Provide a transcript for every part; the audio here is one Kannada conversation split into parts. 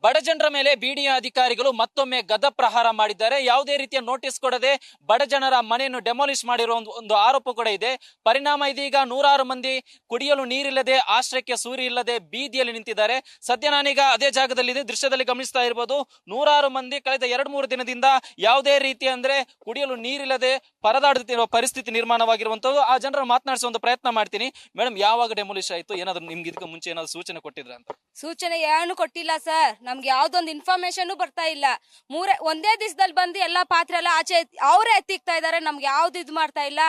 ಬಡ ಜನರ ಮೇಲೆ ಬಿಡಿಎ ಅಧಿಕಾರಿಗಳು ಮತ್ತೊಮ್ಮೆ ಗದ ಪ್ರಹಾರ ಮಾಡಿದ್ದಾರೆ. ಯಾವುದೇ ರೀತಿಯ ನೋಟಿಸ್ ಕೊಡದೆ ಬಡ ಜನರ ಮನೆಯನ್ನು ಡೆಮಾಲಿಷ್ ಮಾಡಿರುವ ಒಂದು ಆರೋಪ ಕೂಡ ಇದೆ. ಪರಿಣಾಮ ಇದೀಗ ನೂರಾರು ಮಂದಿ ಕುಡಿಯಲು ನೀರಿಲ್ಲದೆ, ಆಶ್ರಯಕ್ಕೆ ಸೂರಿ ಇಲ್ಲದೆ ಬೀದಿಯಲ್ಲಿ ನಿಂತಿದ್ದಾರೆ. ಸದ್ಯ ನಾನೀಗ ಅದೇ ಜಾಗದಲ್ಲಿ ದೃಶ್ಯದಲ್ಲಿ ಗಮನಿಸ್ತಾ ಇರಬಹುದು. ನೂರಾರು ಮಂದಿ ಕಳೆದ 2-3 ದಿನದಿಂದ ಯಾವುದೇ ರೀತಿ ಅಂದ್ರೆ ಕುಡಿಯಲು ನೀರಿಲ್ಲದೆ ಪರದಾಡುತ್ತಿರುವ ಪರಿಸ್ಥಿತಿ ನಿರ್ಮಾಣವಾಗಿರುವಂತದ್ದು. ಆ ಜನರನ್ನು ಮಾತನಾಡಿಸುವ ಒಂದು ಪ್ರಯತ್ನ ಮಾಡ್ತೀನಿ. ಮೇಡಮ್, ಯಾವಾಗ ಡೆಮಾಲಿಷ್ ಆಯ್ತು? ಏನಾದ್ರು ನಿಮ್ಗೆ ಇದಕ್ಕೆ ಮುಂಚೆ ಏನಾದ್ರು ಸೂಚನೆ ಕೊಟ್ಟಿದ್ರ ಅಂತ? ಸೂಚನೆ ಏನು ಕೊಟ್ಟಿಲ್ಲ ಸರ್. ನಮ್ಗೆ ಯಾವ್ದೊಂದು ಇನ್ಫಾರ್ಮೇಶನ್ ಬರ್ತಾ ಇಲ್ಲ. ಒಂದೇ ದಿವಸದಲ್ಲಿ ಬಂದು ಎಲ್ಲಾ ಪಾತ್ರೆ ಎಲ್ಲ ಆಚೆ ಅವರೇ ಎತ್ತಿಕ್ತಾ ಇದಾರೆ. ನಮ್ಗೆ ಯಾವ್ದು ಇದು ಮಾಡ್ತಾ ಇಲ್ಲ.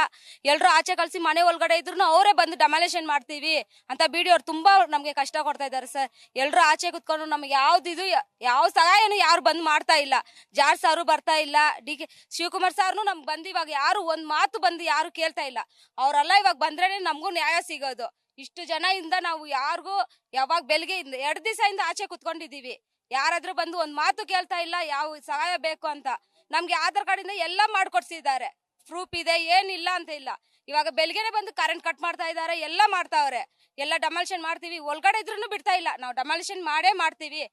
ಎಲ್ರು ಆಚೆ ಕಳ್ಸಿ ಮನೆ ಒಳಗಡೆ ಇದ್ರು ಅವರೇ ಬಂದು ಡೆಮಾಲಿಷನ್ ಮಾಡ್ತೀವಿ ಅಂತ ಬಿಡಿಯವ್ರು ತುಂಬಾ ನಮ್ಗೆ ಕಷ್ಟ ಕೊಡ್ತಾ ಇದಾರೆ ಸರ್. ಎಲ್ರು ಆಚೆ ಕುತ್ಕೊಂಡು ನಮ್ಗೆ ಯಾವ್ದಿದು ಯಾವ ಸಹಾಯನು ಯಾರು ಬಂದ್ ಮಾಡ್ತಾ ಇಲ್ಲ. ಜಾರ್ ಸಾರು ಬರ್ತಾ ಇಲ್ಲ, ಡಿ.ಕೆ. ಶಿವಕುಮಾರ್ ಸಾರ್ನು ನಮ್ಗೆ ಬಂದು ಇವಾಗ ಯಾರು ಒಂದ್ ಮಾತು ಬಂದು ಯಾರು ಕೇಳ್ತಾ ಇಲ್ಲ. ಅವ್ರೆಲ್ಲ ಇವಾಗ ಬಂದ್ರೇನೆ ನಮಗೂ ನ್ಯಾಯ ಸಿಗೋದು. ಇಷ್ಟು ಜನ ಇಂದ ನಾವು ಯಾರಿಗೂ ಯಾವಾಗ ಬೆಳಿಗ್ಗೆ 2 ದಿವಸದಿಂದ ಆಚೆ ಕುತ್ಕೊಂಡಿದೀವಿ. ಯಾರಾದ್ರೂ ಬಂದು ಒಂದ್ ಮಾತು ಕೇಳ್ತಾ ಇಲ್ಲ ಯಾವ ಸಹಾಯ ಬೇಕು ಅಂತ. ನಮ್ಗೆ ಆಧಾರ್ ಕಾರ್ಡ್ ಇಂದ ಎಲ್ಲ ಮಾಡ್ಕೊಡ್ಸಿದ್ದಾರೆ, ಪ್ರೂಫ್ ಇದೆ, ಏನಿಲ್ಲ ಅಂತ ಇಲ್ಲ. ಇವಾಗ ಬೆಳಿಗ್ಗೆನೆ ಬಂದು ಕರೆಂಟ್ ಕಟ್ ಮಾಡ್ತಾ ಇದಾರೆ, ಎಲ್ಲ ಮಾಡ್ತಾವ್ರೆ. ಎಲ್ಲ ಡೆಮಾಲಿಷನ್ ಮಾಡ್ತೀವಿ, ಒಳಗಡೆ ಇದ್ರೂ ಬಿಡ್ತಾ ಇಲ್ಲ. ನಾವು ಡೆಮಾಲಿಷನ್ ಮಾಡೇ ಮಾಡ್ತೀವಿ.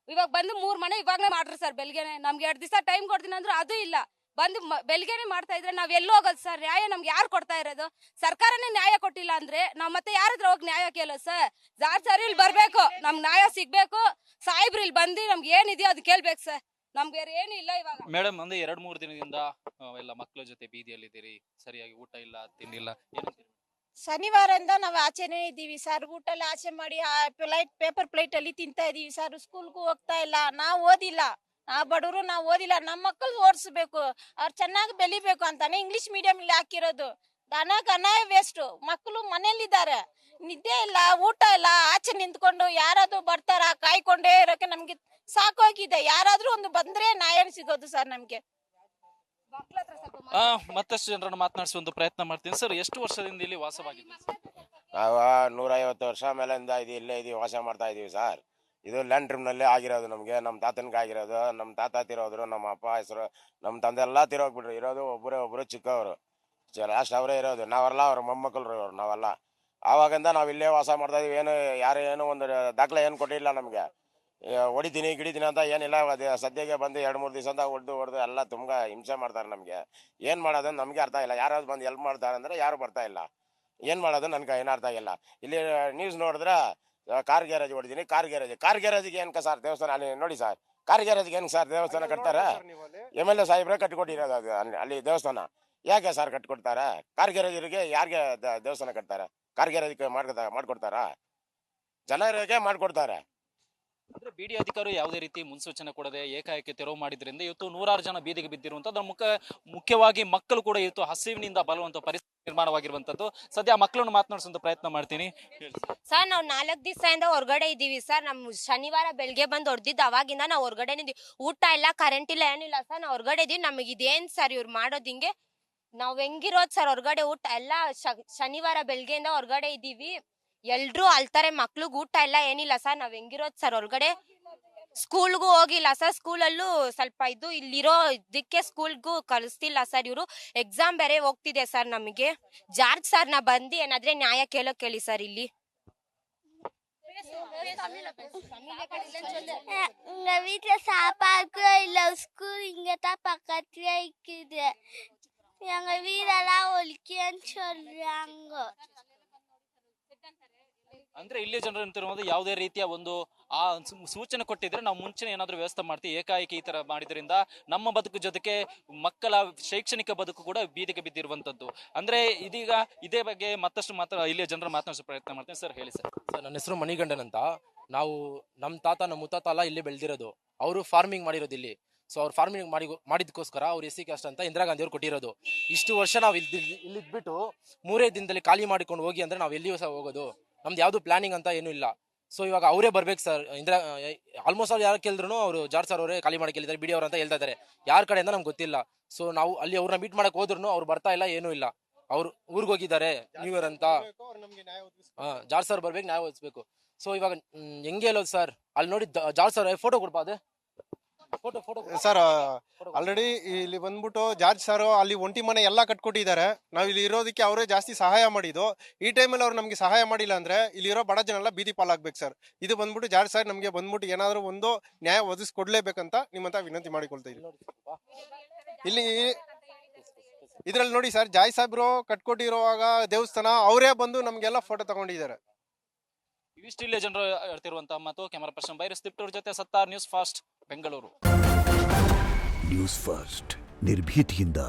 ಇವಾಗ ಬಂದು 3 ಮನೆ ಇವಾಗನೇ ಮಾಡ್ರಿ ಸರ್. ಬೆಳಿಗ್ಗೆನೆ ನಮ್ಗೆ 2 ದಿವಸ ಟೈಮ್ ಕೊಡ್ತೀನಿ ಅಂದ್ರು ಅದು ಇಲ್ಲ. ಬಂದು ಬೆಳಿಗ್ಗೆನೆ ಮಾಡ್ತಾ ಇದ್ರೆ ನಾವ್ ಎಲ್ಲಿ ಹೋಗೋದು ಸರ್? ನ್ಯಾಯ ನಮ್ಗೆ ಯಾರು ಕೊಡ್ತಾ ಇರೋದು? ಸರ್ಕಾರನೇ ನ್ಯಾಯ ಕೊಟ್ಟಿಲ್ಲ ಅಂದ್ರೆ ನಾವ್ ಮತ್ತೆ ಯಾರತ್ರ ಹೋಗಿ ನ್ಯಾಯ ಕೇಳೋದು ಸರ್? ಸರ್ ಇಲ್ಲಿ ಬರ್ಬೇಕು, ನಮ್ಗೆ ನ್ಯಾಯ ಸಿಗ್ಬೇಕು. ಸಾಹೇಬ್ರು ಇಲ್ಲಿ ಬಂದು ನಮ್ಗೆ ಏನಿದೆಯೋ ಅದು ಕೇಳ್ಬೇಕು ಸರ್. ನಮ್ಗೆ ಬೇರೆ ಏನು ಇಲ್ಲ ಇವಾಗ. ಮೇಡಮ್, ಅಂದ್ರೆ 2-3 ದಿನದಿಂದ ಎಲ್ಲ ಮಕ್ಕಳ ಜೊತೆ ಬೀದಿಯಲ್ಲಿದ್ದೀರಿ, ಸರಿಯಾಗಿ ಊಟ ಇಲ್ಲ, ತಿಂಡಿಲ್ಲ. ಶನಿವಾರದಿಂದ ನಾವು ಆಚೆನೆ ಇದ್ದೀವಿ ಸರ್. ಊಟ ಎಲ್ಲ ಆಚೆ ಮಾಡಿ ಪೇಪರ್ ಪ್ಲೇಟ್ ಅಲ್ಲಿ ತಿಂತಾ ಇದೀವಿ ಸರ್. ಸ್ಕೂಲ್ಗೂ ಹೋಗ್ತಾ ಇಲ್ಲ. ನಾವು ಓದಿಲ್ಲ, ನಾವು ಬಡವರು, ನಾವು ಓದಿಲ್ಲ. ನಮ್ಮ ಮಕ್ಕಳು ಓಡಿಸ್ಬೇಕು, ಅವ್ರು ಚೆನ್ನಾಗಿ ಬೆಳಿಬೇಕು ಅಂತಾನೆ ಇಂಗ್ಲಿಷ್ ಮೀಡಿಯಂ ಇಲ್ಲಿ ಹಾಕಿರೋದು. ದನ ಕನ ವೇಸ್ಟ್. ಮಕ್ಕಳು ಮನೇಲಿದ್ದಾರೆ, ನಿದ್ದೆ ಇಲ್ಲ, ಊಟ ಇಲ್ಲ. ಆಚೆ ನಿಂತ್ಕೊಂಡು ಯಾರಾದ್ರೂ ಬರ್ತಾರ ಕಾಯ್ಕೊಂಡೇ ಇರೋಕೆ ನಮ್ಗೆ ಸಾಕೋಗಿದೆ. ಯಾರಾದ್ರೂ ಒಂದು ಬಂದ್ರೆ ನ್ಯಾಯ ಸಿಗೋದು ಸರ್ ನಮ್ಗೆ. ಮತ್ತಷ್ಟು ಜನರನ್ನು ಮಾತನಾಡಿಸುವ ಒಂದು ಪ್ರಯತ್ನ ಮಾಡ್ತೀನಿ. ಸರ್, ಎಷ್ಟು ವರ್ಷದಿಂದ ಇಲ್ಲಿ ವಾಸವಾಗಿದ್ದೀವಿ? ನಾವು 150 ವರ್ಷ ಮೇಲಿಂದ ಇಲ್ಲೇ ವಾಸ ಮಾಡ್ತಾ ಇದೀವಿ ಸರ್. ಇದು ಲ್ಯಾಂಡ್ ಟ್ರಿಮ್ನಲ್ಲೇ ಆಗಿರೋದು. ನಮಗೆ ನಮ್ಮ ತಾತನಿಗೆ ಆಗಿರೋದು. ನಮ್ಮ ತಾತ ತಿರೋದ್ರು, ನಮ್ಮ ಅಪ್ಪ ಹೆಸರು, ನಮ್ಮ ತಂದೆ ಎಲ್ಲ ತಿರೋಗ್ಬಿಟ್ರು. ಇರೋದು ಒಬ್ಬರು ಚಿಕ್ಕವರು, ಲಾಸ್ಟ್ ಅವರೇ ಇರೋದು. ನಾವೆಲ್ಲ ಅವ್ರ ಮೊಮ್ಮಕ್ಕಳು ನಾವೆಲ್ಲ. ಆವಾಗಿಂದ ನಾವು ಇಲ್ಲೇ ವಾಸ ಮಾಡ್ತಾ ಇದೀವಿ. ಯಾರು ಏನು ಒಂದು ದಾಖಲೆ ಏನು ಕೊಟ್ಟಿಲ್ಲ ನಮಗೆ. ಹೊಡಿತೀನಿ ಗಿಡಿತೀನಿ ಅಂತ ಏನಿಲ್ಲ. ಸದ್ಯಕ್ಕೆ ಬಂದು 2-3 ದಿವಸ ಅಂತ ಹೊಡೆದು ಎಲ್ಲ ತುಂಬ ಹಿಂಸೆ ಮಾಡ್ತಾರೆ ನಮಗೆ. ಏನು ಮಾಡೋದು ನಮಗೆ ಅರ್ಥ ಇಲ್ಲ. ಯಾರಾದ್ರು ಬಂದು ಹೆಲ್ಪ್ ಮಾಡ್ತಾರೆ ಅಂದರೆ ಯಾರು ಬರ್ತಾ ಇಲ್ಲ. ಏನು ಮಾಡೋದು ನನಗೆ ಏನು ಅರ್ಥ ಆಗಿಲ್ಲ. ಇಲ್ಲಿ ನ್ಯೂಸ್ ನೋಡಿದ್ರೆ ಕಾರ್ ಗ್ಯಾರೇಜ್ ಹೊಡಿತೀನಿ, ಕಾರ್ ಗ್ಯಾರೇಜಿಗೆ ಏನಕ್ಕೆ ಸರ್ ದೇವಸ್ಥಾನ? ಅಲ್ಲಿ ನೋಡಿ ಸರ್, ಕಾರ್ ಗ್ಯಾರೇಜ್ಗೆ ಏನು ಸರ್ ದೇವಸ್ಥಾನ ಕಟ್ತಾರೆ? MLA ಸಾಹೇಬ್ರೆ ಕಟ್ಟಿಕೊಟ್ಟಿರೋದು ಅದು. ಅಲ್ಲಿ ದೇವಸ್ಥಾನ ಯಾಕೆ ಸರ್ ಕಟ್ಕೊಡ್ತಾರೆ? ಕಾರ್ ಗ್ಯಾರೇಜರಿಗೆ ಯಾರಿಗೆ ದೇವಸ್ಥಾನ ಕಟ್ತಾರೆ? ಕಾರ್ ಗ್ಯಾರೇಜ್ಗೆ ಮಾಡ್ಕೊಡ್ತಾರಾ? ಜನರಿಗೆ ಮಾಡ್ಕೊಡ್ತಾರೆ. ಅಂದ್ರೆ ಬಿಡಿ ಅಧಿಕಾರಿ ಯಾವುದೇ ರೀತಿ ಮುನ್ಸೂಚನೆ ಕೊಡದೆ ಏಕಾಏಕಿ ತೆರವು ಮಾಡಿದ್ರಿಂದ ಇವತ್ತು ನೂರಾರು ಜನ ಬೀದಿಗೆ ಬಿದ್ದಿರುವಂತದ್ದು. ಮುಖ್ಯವಾಗಿ ಮಕ್ಕಳು ಕೂಡ ಇವತ್ತು ಹಸಿವಿನಿಂದ ಬಲುವಂತ ಪರಿಸ್ಥಿತಿ ನಿರ್ಮಾಣವಾಗಿರುವಂತದ್ದು. ಸದ್ಯ ಮಕ್ಕಳನ್ನು ಮಾತನಾಡಿಸುವಂತ ಪ್ರಯತ್ನ ಮಾಡ್ತೀನಿ. ಸರ್, ನಾವು 4 ದಿವಸದಿಂದ ಹೊರಗಡೆ ಇದೀವಿ ಸರ್. ನಮ್ ಶನಿವಾರ ಬೆಳಿಗ್ಗೆ ಬಂದು ಹೊಡೆದಿದ್ದು, ಅವಾಗಿಂದ ನಾವು ಹೊರಗಡೆ ಇದೀವಿ. ಊಟ ಇಲ್ಲ, ಕರೆಂಟ್ ಇಲ್ಲ, ಏನಿಲ್ಲ ಸರ್. ನಾವು ಹೊರಗಡೆ ಇದೀವಿ. ನಮಗೆ ಇದೇನ್ ಸರ್ ಇವ್ರು ಮಾಡೋದ್ ಹಿಂಗೆ? ನಾವ್ ಹೆಂಗಿರೋದ್ ಸರ್? ಹೊರಗಡೆ ಊಟ ಎಲ್ಲ ಶನಿವಾರ ಬೆಳಗ್ಗೆಯಿಂದ ಹೊರಗಡೆ ಇದೀವಿ. ಎಲ್ರು ಅಳ್ತಾರೆ, ಮಕ್ಳಿಗೆ ಊಟ ಇಲ್ಲ, ಏನಿಲ್ಲ ಸರ್. ನಾವ್ ಹೆಂಗಿರೋದ್ ಸರ್? ಹೊರಗಡೆ ಸ್ಕೂಲ್ಗೂ ಹೋಗಿಲ್ಲ ಸರ್. ಸ್ಕೂಲಲ್ಲೂ ಸ್ವಲ್ಪ ಇಲ್ಲಿರೋ ಇದಕ್ಕೆ ಸ್ಕೂಲ್ಗೂ ಕಳಿಸ್ತಿಲ್ಲ ಸರ್. ಇವರು ಎಕ್ಸಾಮ್ ಬೇರೆ ಹೋಗ್ತಿದೆ ಸರ್. ನಮಗೆ ಜಾರ್ಜ್ ಸರ್ ನ ಬಂದು ಏನಾದ್ರೆ ನ್ಯಾಯ ಕೇಳೋಕ್ ಹೇಳಿ ಸರ್. ಇಲ್ಲಿ வீட்டுல சாப்பாடு இல்ல, ஸ்கூல் இங்கதான் பக்கத்துல இருக்குது. எங்க வீடெல்லாம் ஒழிக்கன்னு சொல்றாங்க. ಅಂದ್ರೆ ಇಲ್ಲಿ ಜನರು ಅಂತಿರುವುದು ಯಾವುದೇ ರೀತಿಯ ಒಂದು ಆ ಸೂಚನೆ ಕೊಟ್ಟಿದ್ರೆ ನಾವು ಮುಂಚೆನೆ ಏನಾದ್ರೂ ವ್ಯವಸ್ಥೆ ಮಾಡ್ತೀವಿ. ಏಕಾಏಕಿ ಈ ತರ ಮಾಡಿದ್ರಿಂದ ನಮ್ಮ ಬದುಕು ಜೊತೆಗೆ ಮಕ್ಕಳ ಶೈಕ್ಷಣಿಕ ಬದುಕು ಕೂಡ ಬೀದಿಗೆ ಬಿದ್ದಿರುವಂತದ್ದು. ಅಂದ್ರೆ ಇದೀಗ ಇದೇ ಬಗ್ಗೆ ಮತ್ತಷ್ಟು ಇಲ್ಲಿಯ ಜನರು ಮಾತನಾಡಿಸೋ ಪ್ರಯತ್ನ ಮಾಡ್ತೀನಿ. ಸರ್, ಹೇಳಿ ಸರ್. ನನ್ನ ಹೆಸರು ಮಣಿಗಂಡನ್ ಅಂತ. ನಾವು ನಮ್ಮ ತಾತ ನಮ್ಮ ಮುತ್ತಾತ ಎಲ್ಲ ಇಲ್ಲಿ ಬೆಳೆದಿರೋದು. ಅವರು ಫಾರ್ಮಿಂಗ್ ಮಾಡಿರೋದು ಇಲ್ಲಿ. ಸೊ ಅವ್ರು ಫಾರ್ಮಿಂಗ್ ಮಾಡಿದಕ್ಕೋಸ್ಕರ ಅವ್ರು SC ಕ್ಯಾಸ್ಟ್ ಅಂತ ಇಂದಿರಾ ಗಾಂಧಿ ಅವ್ರು ಕೊಟ್ಟಿರೋದು. ಇಷ್ಟು ವರ್ಷ ನಾವು ಇಲ್ಲಿದ್ಬಿಟ್ಟು 3 ದಿನದಲ್ಲಿ ಖಾಲಿ ಮಾಡಿಕೊಂಡು ಹೋಗಿ ಅಂದ್ರೆ ನಾವು ಎಲ್ಲಿಯೂ ಸಹ ಹೋಗೋದು? ನಮ್ದು ಯಾವ್ದು ಪ್ಲಾನಿಂಗ್ ಅಂತ ಏನೂ ಇಲ್ಲ. ಸೊ ಇವಾಗ ಅವರೇ ಬರ್ಬೇಕು ಸರ್. ಆಲ್ಮೋಸ್ಟ್ ಅವ್ರು ಯಾರು ಕೇಳಿದ್ರು ಅವರು ಜಾರ್ಜ್ ಸರ್ ಅವರೇ ಖಾಲಿ ಮಾಡಿ ಕೇಳಿದ್ದಾರೆ, ಬಿಡಿ ಅವ್ರು ಅಂತ ಹೇಳ್ತಾ ಇದ್ದಾರೆ. ಯಾರ ಕಡೆಯಿಂದ ನಮ್ಗೆ ಗೊತ್ತಿಲ್ಲ. ಸೊ ನಾವು ಅಲ್ಲಿ ಅವ್ರನ್ನ ಮೀಟ್ ಮಾಡಕ್ ಹೋದ್ರು ಅವ್ರು ಬರ್ತಾ ಇಲ್ಲ, ಏನೂ ಇಲ್ಲ. ಅವ್ರು ಊರಿಗೆ ಹೋಗಿದ್ದಾರೆ ನ್ಯೂ ಇಯರ್ ಅಂತ. ಜಾರ್ಜ್ ಸರ್ ಬರ್ಬೇಕು, ನ್ಯಾಯ ಒದಗಿಸ್ಬೇಕು. ಸೊ ಇವಾಗ ಹೆಂಗೆ ಹೇಳೋದು ಸರ್? ಅಲ್ಲಿ ನೋಡಿ ಜಾರ್ಜ್ ಸರ್ ಫೋಟೋ ಕೊಡ್ಬಾ? ಅದೇ ಸರ್ ಆಲ್ರೆಡಿ ಇಲ್ಲಿ ಬಂದ್ಬಿಟ್ಟು ಜಾರ್ಜ್ ಸರ್ ಅಲ್ಲಿ ಒಂಟಿ ಮನೆ ಎಲ್ಲ ಕಟ್ಕೊಟ್ಟಿದ್ದಾರೆ. ನಾವು ಇಲ್ಲಿ ಇರೋದಕ್ಕೆ ಅವರೇ ಜಾಸ್ತಿ ಸಹಾಯ ಮಾಡಿದ್ದು. ಈ ಟೈಮಲ್ಲಿ ಅವ್ರು ನಮಗೆ ಸಹಾಯ ಮಾಡಿಲ್ಲ ಅಂದ್ರೆ ಇಲ್ಲಿರೋ ಬಡ ಜನ ಎಲ್ಲ ಬೀದಿ ಪಾಲಾಗ್ಬೇಕು ಸರ್. ಇದು ಬಂದ್ಬಿಟ್ಟು ಜಾರ್ಜ್ ಸರ್ ನಮಗೆ ಬಂದ್ಬಿಟ್ಟು ಏನಾದರೂ ಒಂದು ನ್ಯಾಯ ಒದಗಿಸ್ಕೊಡ್ಲೇಬೇಕಂತ ನಿಮ್ಮಂತ ವಿನಂತಿ ಮಾಡಿಕೊಳ್ತಾ ಇದ್ದೀವಿ. ಇಲ್ಲಿ ಇದ್ರಲ್ಲಿ ನೋಡಿ ಸರ್, ಜಾಯ್ ಸಾಹೇಬ್ರು ಕಟ್ಕೊಟ್ಟಿರುವಾಗ ದೇವಸ್ಥಾನ ಅವರೇ ಬಂದು ನಮ್ಗೆಲ್ಲ ಫೋಟೋ ತಗೊಂಡಿದ್ದಾರೆ. ಇವಿಷ್ಟು ಇಲ್ಲೇ ಜನರು ಹೇಳ್ತಿರುವಂತಹ ಮಾತು. ಕ್ಯಾಮರಾ ಪರ್ಸನ್ ಬೈರಸ್ ತಿಪ್ಟೂರ್ ಜೊತೆ ಸತ್ತಾರ್, news first Bengaluru. News first ನಿರ್ಭೀತಿಯಿಂದ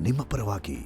ನಿಮ್ಮ ಪರವಾಗಿ.